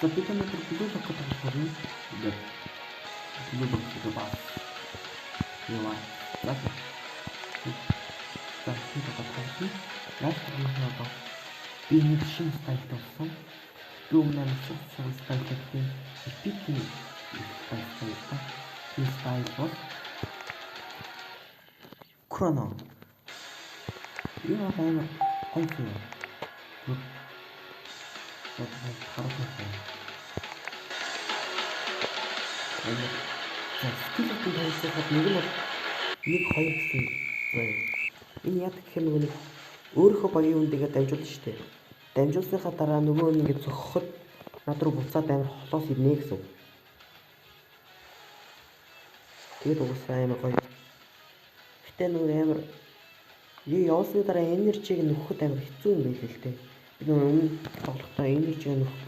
За бид нар билүү логот болохоор ингээд билүү логот бас яа. За бид одоо яах би нэг шинэ стайлд болсон. Би өмнө нь сул стайлдын эпикний стайлтай. Энэ стайл бол Chrono. Энэ амар гоё. За скиллэтийн хайсахад нэг нь бол 1 2 гэсэн заяа. Энэ яг гэх юм нэг өөрийнхөө багийн үндийгээ дамжуулна шүү дээ. Дамжуулсныхаа дараа нөгөө нь ингэ зогхоход над руу буцаад амар холоос ирнэ гэсэн. Тэгээд уусаа амар гоё. Гэтэ нөгөө амар явуулсны дараа энержиг нөхөхөд амар хэцүү юм байл л дээ. Би нөгөө өмнө тоглохдоо энержиг нөхөх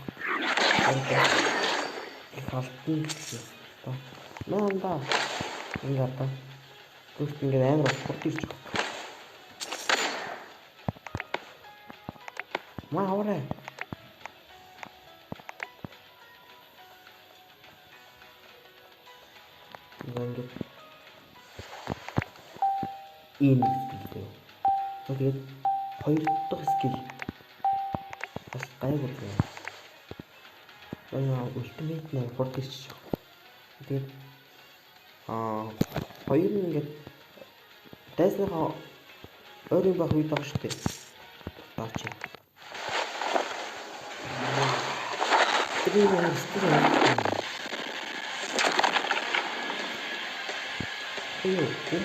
халтан гэсэн. Нанда ингээд та гүрт ингээд амар хурд ирж байгаа. Маавраа. Ингээд энэ скил. Тэгээд хоёр дахь скил бас гайгүй байна. Ультимейт нэг хурд ирж байгаа. Тэгээд хоёр нь ингээд дайсныхаа ойрын байх үед байгаа шүү дээ. Баач. Тэгээд нэг скил байна. Окей.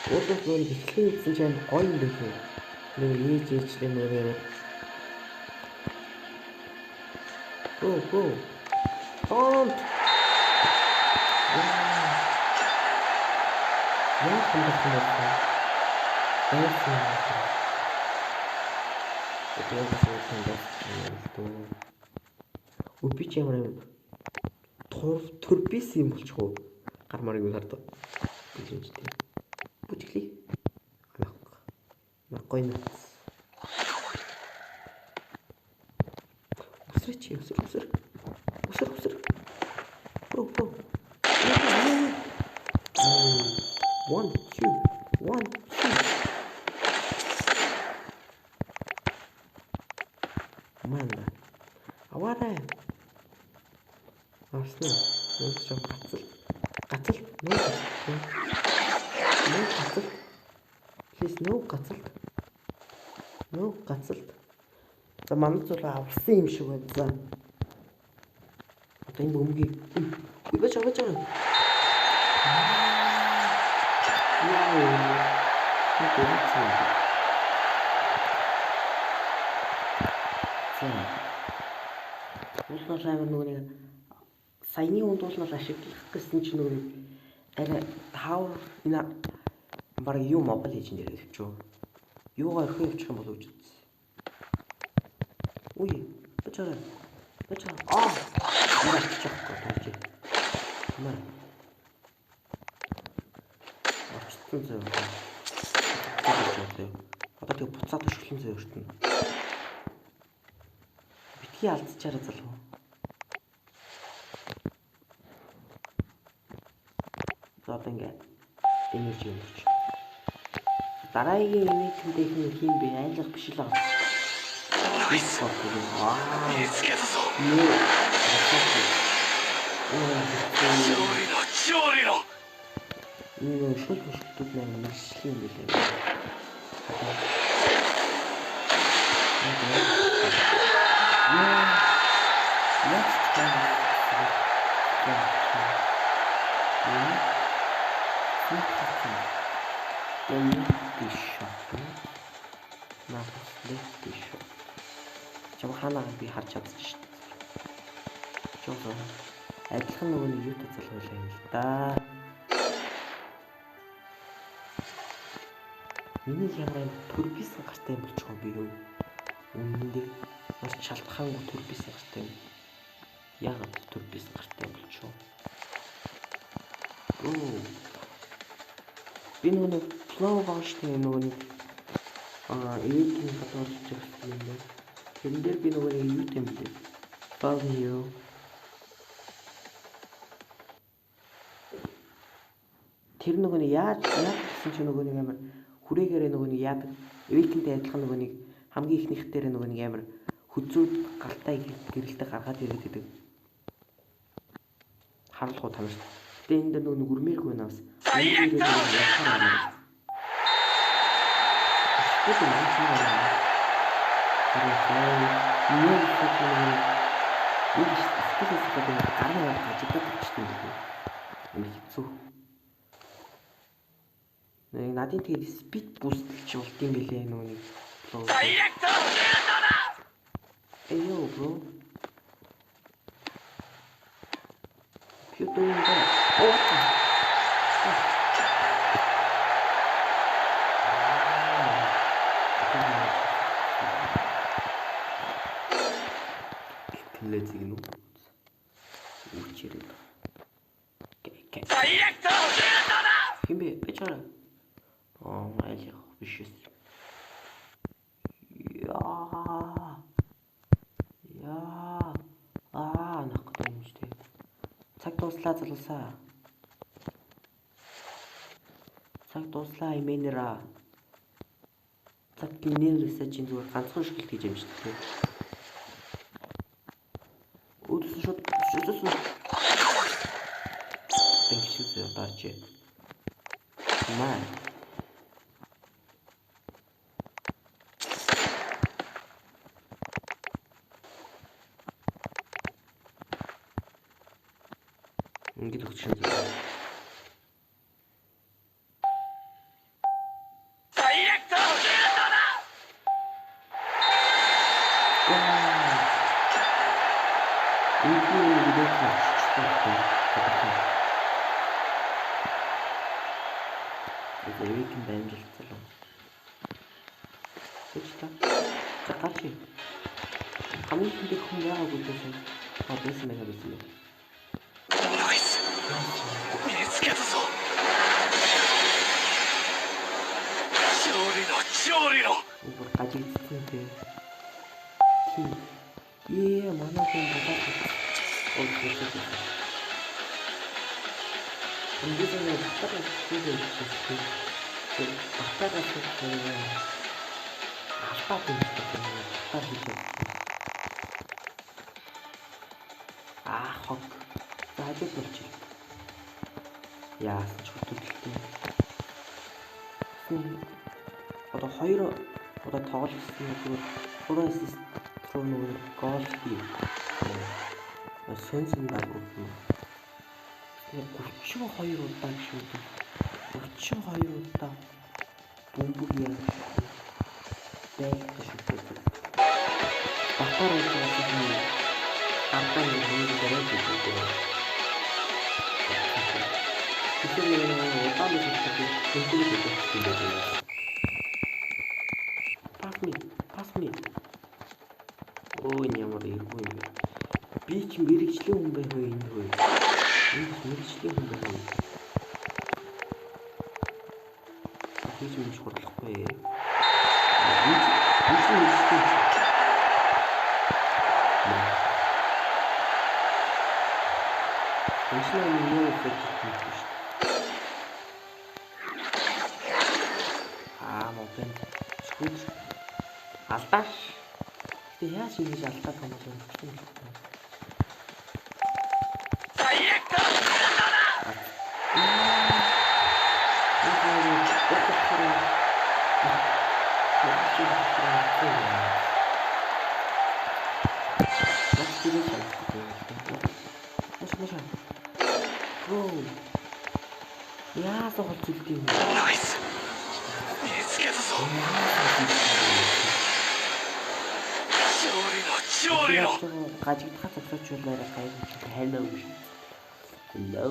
Өөрөөр хэлбэл ихлэн чинь гоё юм билээ. Нэг ээжлээ нэрээр. Go. Don't. Яа хэмжээ. Үпич ямар турбис юм болчих уу? Гармаар юу хардаа. Бүжиглээ. Маггүй нэ. Усэр. Go. 1 2 Манда. Аваарай. Арснаа. Нууц чам гацал. Please no гацал. За манай зүйл авсан юм шиг байна. За. Одоо энэ бөмбөгийг бэж байгаа. Уулнаас амар нөгөө саяны ундуулнаас ашиглах гэсэн чинь нөгөө арай тавар баг юу Mobile Legends дээр явчихв. Юугаар орхин явчих юм бол үгүй. Үй, бачаа. Яачих гоо. Маа. Очсон зөө. Одоо тэг буцаад өшгөлэн зөө өртнө. Битгий алдчихараа залуу. За одоо ингээд энержи өмөрч. Дараагийн имиттэйх нь хин бэ? Айлах биш л аа. Энэ шүлбэшүүд нэг машин юм билээ. Чам хаанаа би харж чадчих шүү дээ. Жоо. Адилхан нөгөө нэг юутай залгуулаа юм л да. Миний ямар турбисэн гартай юм болчихоо би юу. Үнэндээ бас шалтгаангүй турбисэн гартай юм. Яагаад турбисэн гартай болчихоо. Би нөгөө флоу бааштай нөгөө нэг эвэкийн гадуур чигсэн юм байна. Тэрэн дээр би нөгөө юу юм бэ? Follow you. Тэр нөгөө нэг яаж гэсэн чи нөгөө нэг амар хүрээгээр нөгөө нэг яадаг эвэкинтэй адилхан нөгөө нэг хамгийн ихнийх дээр нөгөө нэг амар хүзүүд галтаа гэрэлтэй гаргаад ирээд идэг. Харуулах уу тамирч. Тэгээ энэ дээр нөгөө үрмээргүй нас. Энэ дээр яхаар байна. Тэт маань чинь байна. Юу гэдэг гараа гажигдаад болчихсон юм байна. Энэ хэцүү. Надын тэгээд спид бустч болт юм билээ нөгөө нэг. Эйо бро. Юу юм бэ? Лэзиг нү. Үчирээ. Химбэ бачара. Аль биш ээ. Нахтай юм шүү дээ. Цаг дуслаа залуусаа. Цаг дуслаа имэнера. Цаг гинэрээсээ чинь зүгээр ганцхан шгэлт гэж юм шүү дээ. Өдөрсөн шууд Тэнгисүү дарж. Маа. Ингээд өгч юм. Эвэкин баймжилцлаа. Тэчтэй. Закачи. Хамгийн их хүн яагаад үлдээсэн? Байсан байна. Уур гажигдсан дээ. Манай хүн бодоод. Ингээд нэг баталгаа хийгээд баталгаа хийгээд хог заажд болчих. Яасан ч хөдөлгөлтэй. Одоо тоглосон зүгээр 3 ассист руу гол хий. Сонсон баг уу. 32 удаа шүү дээ. 32 удаа бомбог яа. Бэлтгэж шүү дээ. Батар уусаа артаа нэг дөрөв гэдэг. Тэгэхээр удаа нэг хэлдэг. Pass me. Ой, ямар иргүй юм. Би ч мэрэгчлэн хүн байх вэ энэ хөө. Мэрэгчлэн хүн байх вэ. Хийж мэж хурлахгүй. Мобен. Скут. Алдаш. Тэг яаж ингэж алдаад байгаа юм бэ? гажигдах цацраачлаараа гайхаж hello. Hello.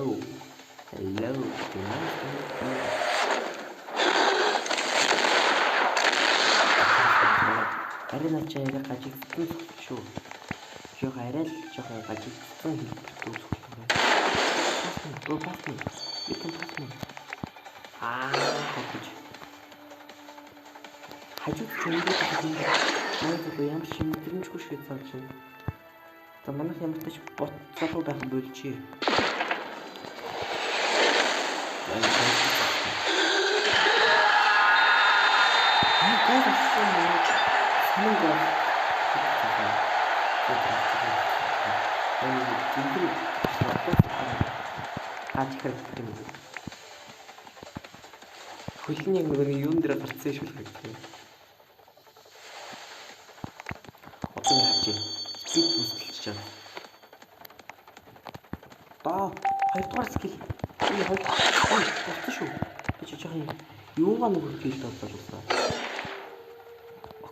Hello. Арина чаяга гажигдсан шүү. Жоо арай л жоохон гажигдсан хэлбэрт үзүүлэх. Итэн хогж. Хажууд чөмдөө тэгээд ямар ч юм мэдрэмжгүй шиг санаж байна. За манайх ямар ч бот залуу байх болчих. Хөлний нөгөө юун дээр гарцсан шүү дээ. Одоо хаач. Спид бүсэлж чад. Та хоёрдугаар скил. Энэ болчихсон шүү. Би ч жоохон юугаа нөгөө филд болуулсан.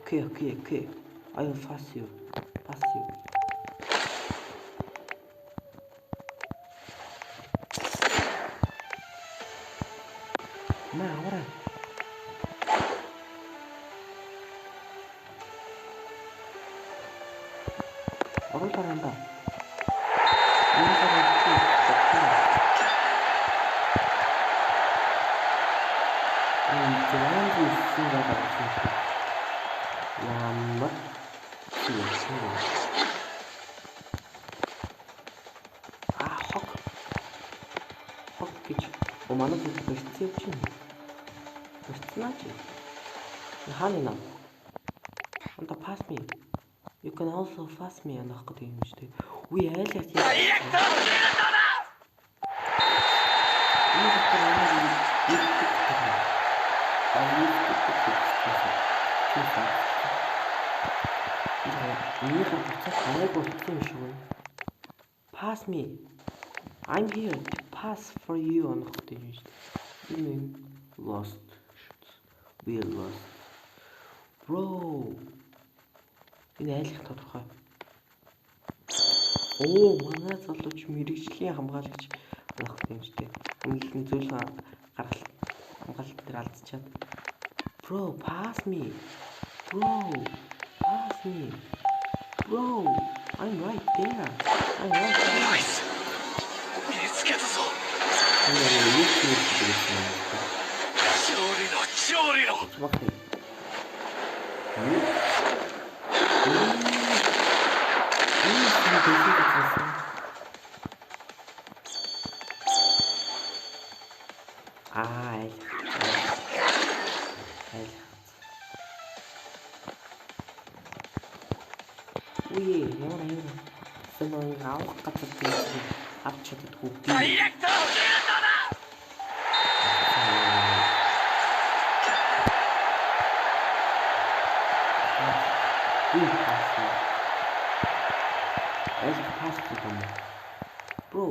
Окей. I will pass you. Ma, ahora. Ahora paranda. Манай бэлтгэл чинь. Бэлтгэж. Ханина. Анда pass me. You can also pass me анах гэдэг юм шүү дээ. Үгүй айлах тийм. Pass me. I'm here to pass for you анах гэдэг юм шүү дээ. You mean lost. We are lost. Bro. Энэ айлах тодорхой. Оо, манай залууч мэрэгжлийн хамгаалагч анах гэдэг юм шүү дээ. Хамгийн зөвлөн гаргалт хамгаалалт дээр алдчихад. Bro, pass me. Bro, I'm right there. Bro,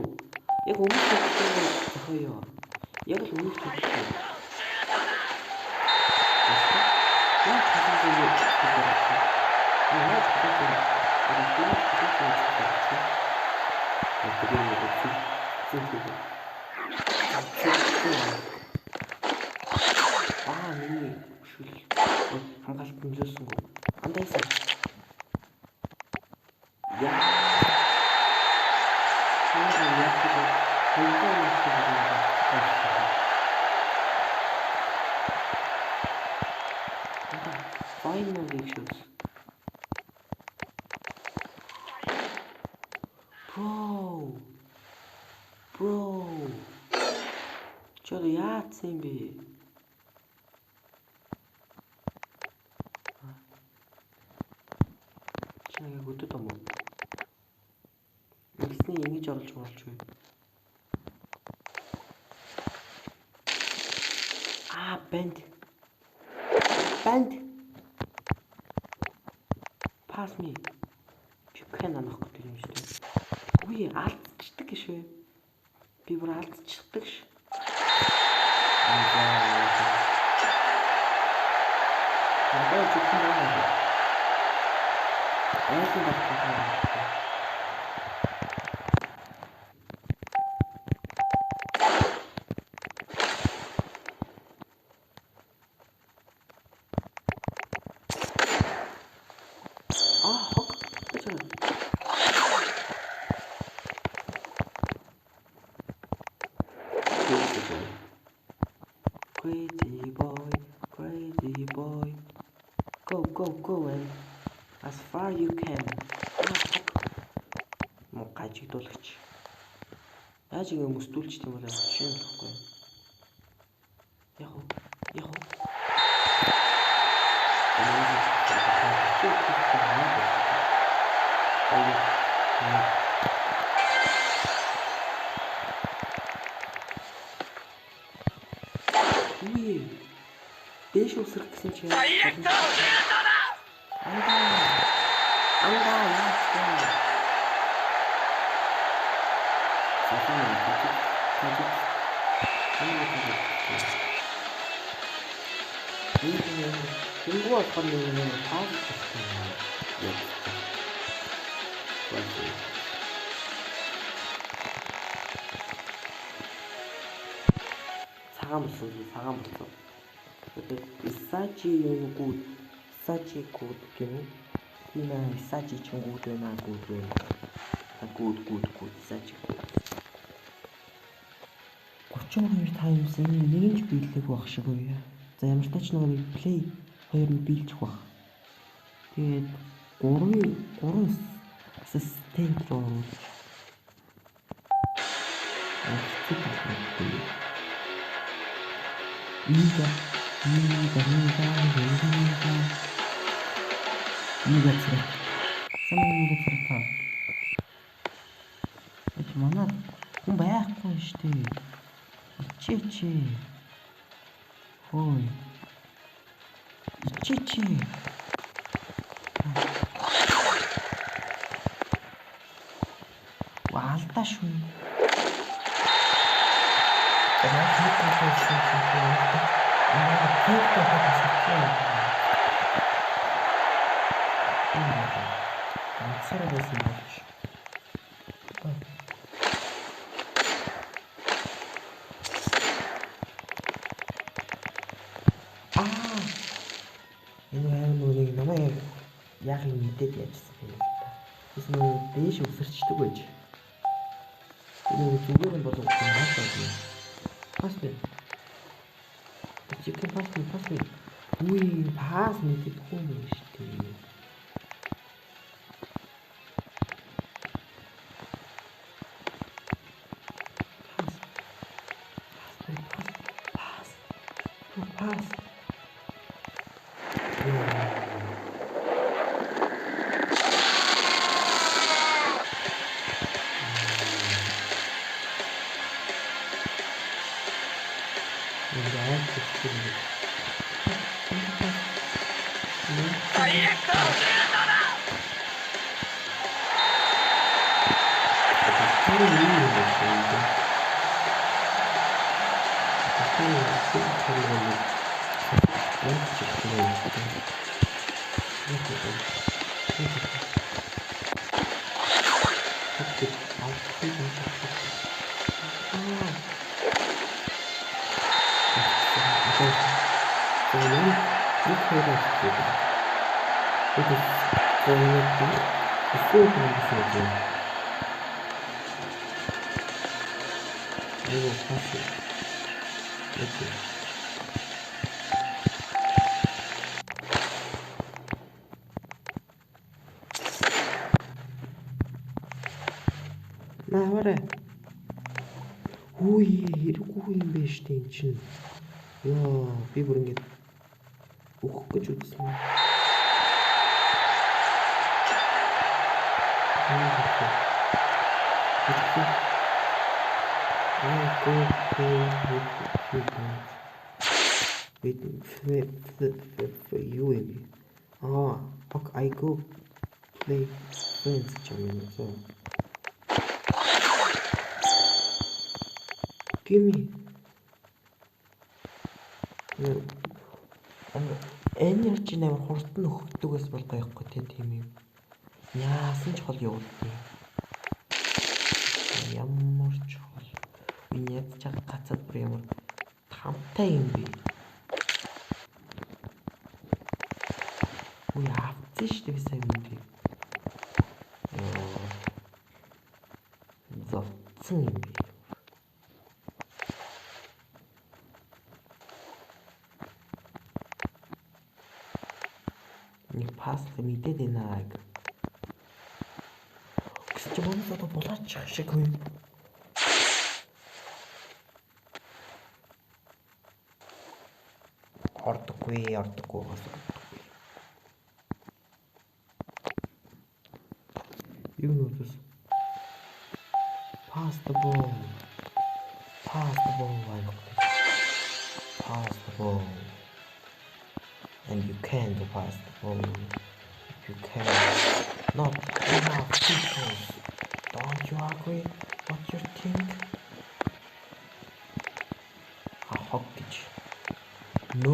яг өмнөх зохиоё. Яг л өмнөх зохиоё. Хамгаалт нөлөөсөн. Андайсаа. Finally shows. Bro. Чод яатсан бэ? Чагаа хөдөд юм уу? Ингэсний ингэж оруулж болж байна. Band. Pass me. Пикэн анах гэдэг юм шүү дээ. Үгүй алдчихдаг шүү. Би бүр алдчихдаг ш. Надад ч юм байна. Айсан багтаа. Хог. Crazy boy. Go and as far you can. Муу гажигдуулагч. Яаж ингэ мөстүүлч тийм бол шинэ болохгүй. Яг уу. Дэш усрах гэсэн чи андаа яах цагаан болсон. Исачи гууд гэнэ. Тина исачи ч гууд байна. Гууд исачи гууд. 32 times нэг ч биелэх байх шиг үе. За ямар ч тач нэг play 2 нь биелчих байх. Тэгээд 3 assistant руу Ига цэрэг. Самын цэрэг таа. Эч манай хүн байхгүй штэ. Ичээчээ. Хой. Ичээчээ. Ваалтаа шүү. Яг юм мэдээд яжсан юм та. Тэс нөө дээш өсөрчдөг байж. Тэгээд зүгээр юм болов уу хаасаа. Пас бэ. Чикен пас. Үгүй пас мэдэхгүй юм шүү дээ. Пас. Наваарэ. Үгүй хэрэггүй юм биш дээ эн чинь. Яа, би бүр ингэж өгөх гэж үзсэн. I go play friends so give me energy нээр хурдан өгдөгөөс бол гайхгүй тийм юм. Яасан ч хол явуулдیں۔ Ямар ч хол. Энэ ядж байгаа гацаад бүр ямар хамтай юм бэ? Ой авцсан шүү дээ сая үндий. Зовцсон юм бэ? Нэг паслыг мэдээд байна аа. Гэвч манайс одоо булаачих шиг юм. Ордоггүй. Юу нүдэс? Pass the ball. And you can't pass the ball. You can not enough people. Don't you agree? What you think? A hockey. No.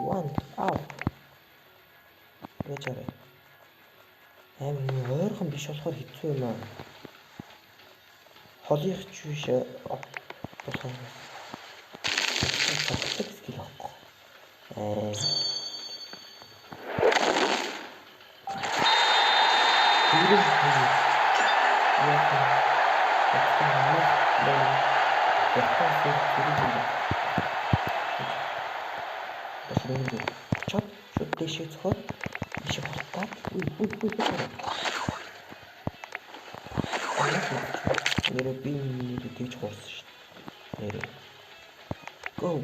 One, out. Яжаарай. Амар ойрхон биш болохоор хэцүү юм аа. Холынх ч биш болохоор цогцолтой скил авахгүй. Чот шууд дэшээ цохоод дэшээ хурдаад нэрээ би нэрээ тэгж хуурсан шүү дээ. Нэрээ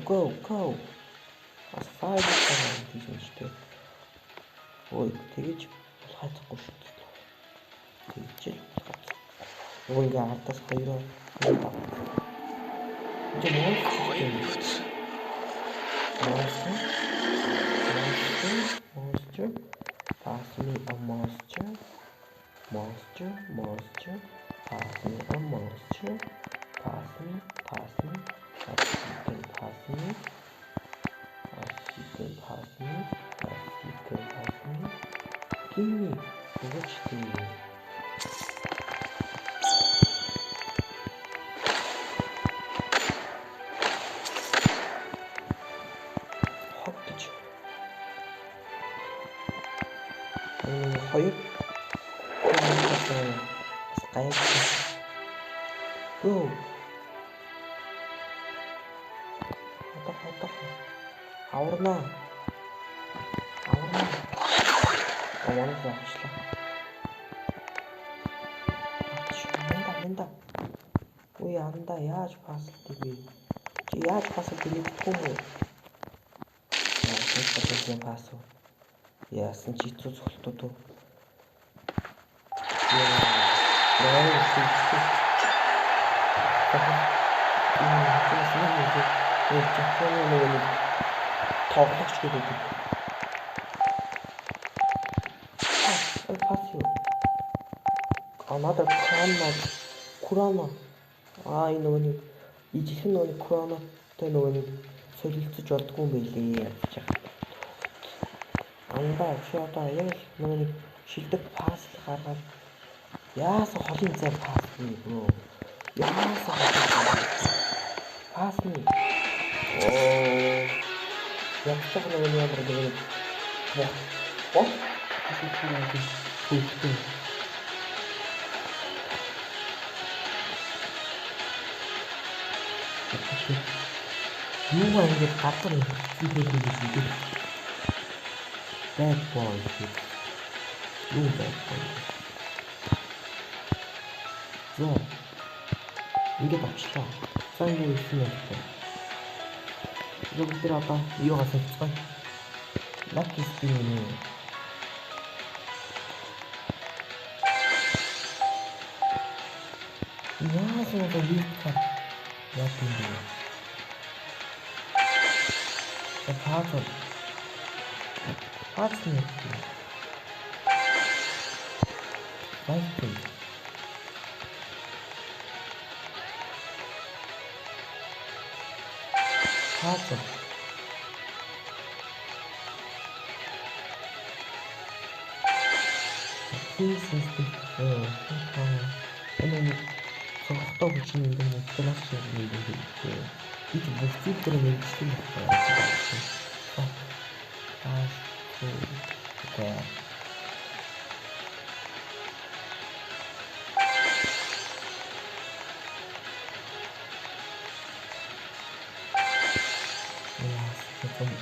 go бас файл хийх гэж юм шүү дээ. Ой тэгэж болохгүй шүү дээ. Тэгж л болохгүй. Нөгөө ингээ ардаас хоёроо Monster, pass me a monster. Pass me a monster. Pass me. As you can pass me. Give me. Watch the. Хоёр гайг гоо аварна аварна заачлаа мэнда ой анда яаж паслтыг би чи яаж паслтыг мэдхгүй юм уу пас яасан чи хэцүү цогтод уу тоглогч гэдэг. Пас юу? Another Kurama. Энэ нөгөө ижих нөгөө Kurama-тай нөгөө солилцож болдгүй юм байлээ гэж яах. Андаа чи одоо яг нөгөө шилдэг пас гаргаад яасан холын зай пас юм бөө. Яасан пас нь. Яг цаг нөгөө ямар гэдэг. Юу ингэж гадар хийх bad boy. Юу bad boy. Зөө. Ингээд очлоо. Цаан юу хийсэн юм бэ? Бүгд одоо юугаа солилцгоо. Lucky spin юм. Яасан одоо вид кар. Яг юм. Пазл нет. Пазл. Пазл. Энэ цогтой хүчин энэ класс шиг юм дээ. Бид бүгд тэр мэдчихсэн байна.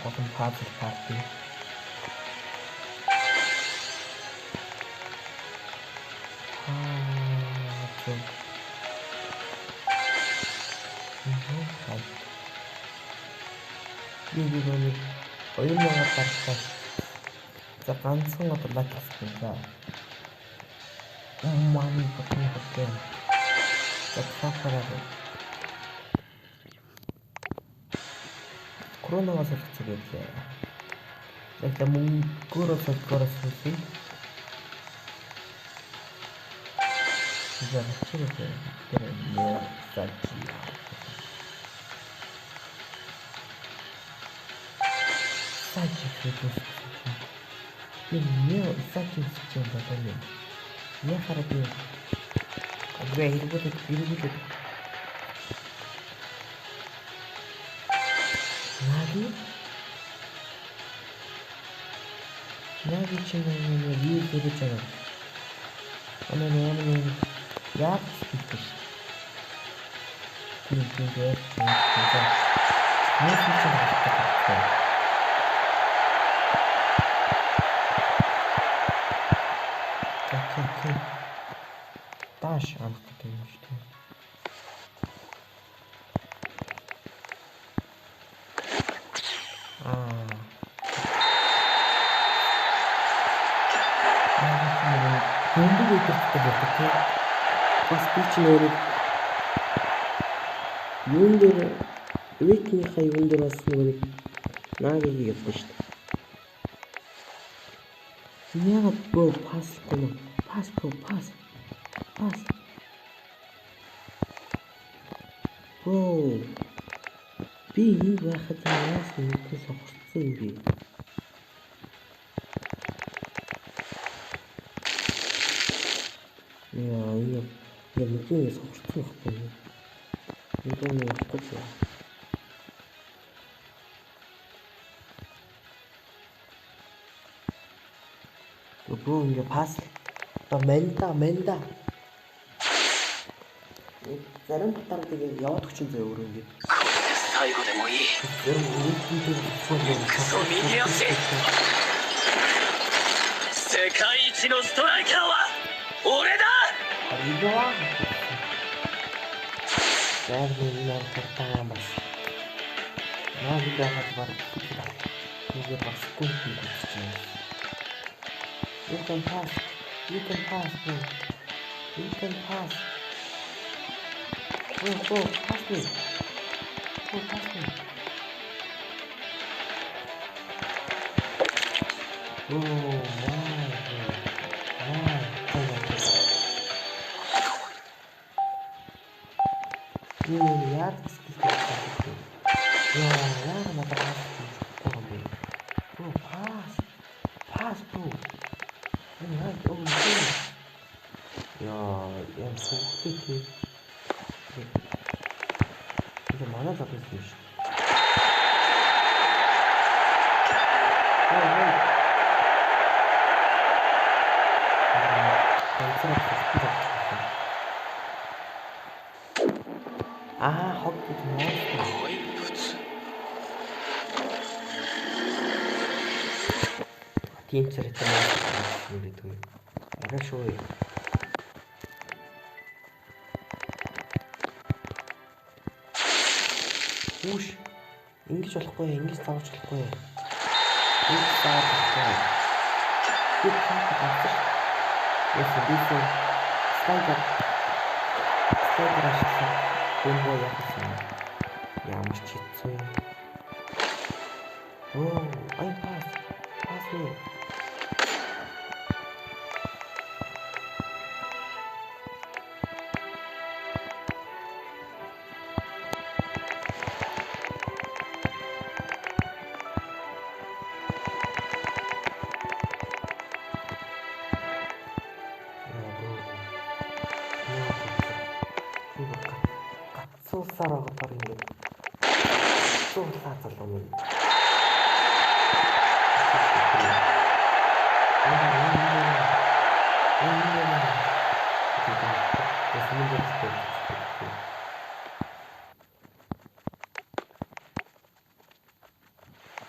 Open puzzle party. 이거는 얼마나 빠르다. 자, ганцхан одоо лайк хийсэн. 많이 버튼. 자, 파파라고. 코로나가 설치됐지. 일단 문구로서 걸었을지. 이제 치료돼. 그래, 뭐 살지야. Садик выпустить. Не садик сейчас задали. Не хорошо. Когда я работаю, перебудет. Наги чем они не перечерят. Она не я спишь. Ты не Даш анхдаг юм шүү дээ. Хүндэг өгдөгтэй байдаг тийм. Бас би ч нэрээ юун дээр викийнхаа юун дээр бас нэг наагийг явдаг шүү дээ. Яагаад боо пасгүй нэ? Пас. Оо. Би энэ байхад яас нэгээс огцсон юм би. Я нэгээс огцсон байхгүй. Энэ нь огцсон. Бөө ингээ пас. Менда. Зарим батар тэгээ яваад өгч зөө өөрөө ингээ. Сайго демо ii. Секаичи но страйкер ва оре да. Аригава. Ярмын тартаамас. Навигахад бар. Тэгээ бас гүнхий болчихсон. You can pass, bro. You can pass. Go, pass me. Oh, wow. Яад гэсэн. Яа, надад пас. Pass, bro. Я сухтый. 이제 만화 잡을 수 있어. 헛기 좀 나왔어. Тинцер это может Хорошо. Уш. Ингэж болохгүй, ингэж зааж болохгүй. Ингэж зааж болохгүй. Бид таах. Если стайдер ашиглах бомбо яасан. Ямар ч хэцүү. Оо, ай пас. Пас нэ. Гацуулсаар байгаа ингээд гацууллаа залуу минь.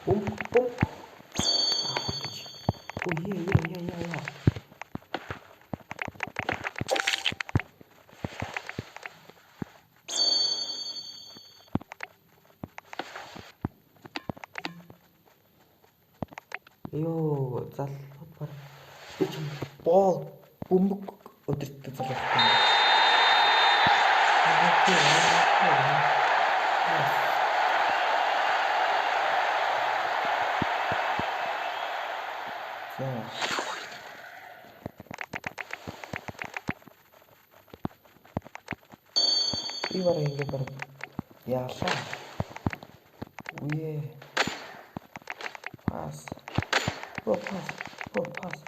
Бум. Yeah. Ёо, залууд баг би ч боол бөмбөг өдөртөг залуу байна. Би барай ингэ бар яалаа. Үе. Пас. Пас.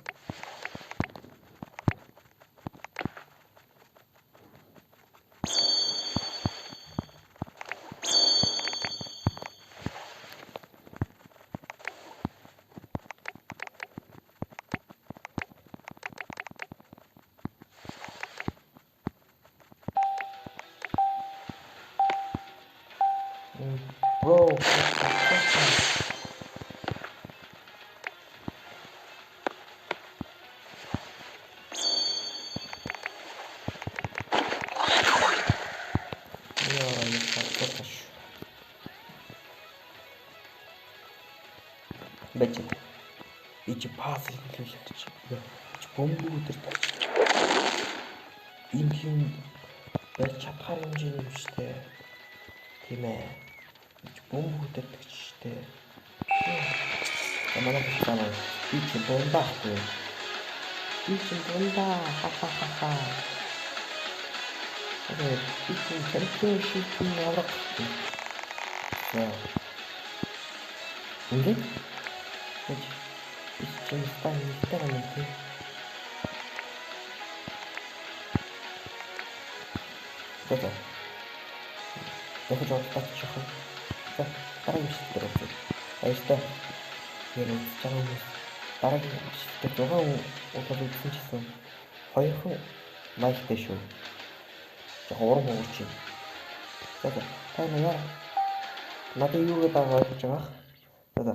Бро. Бэж. Ич пас хийлгэж чи. Бөмбөг өдөртөг. Ийм юм барьж чадхаар хэмжээний юм штэ. Тийм ээ. Ич бөмбөг өдөртөг штэ. Манай бисаа би чи бомба. Ха. Okay, ich bin championship in Europe. So. Ингээд ich bin стань. За. Дахиж удаад чихэн. За, дараагийн шилдэг үү. Баяртай. Яруу цагаа хүмүүс дараагийн шилдэг 6 удаад үзсэн ч гэсэн хоёрхан майктай шүү. Урам уурч юм. За. Та яа? Надад юу гэдэг ойлгож байгаа? За.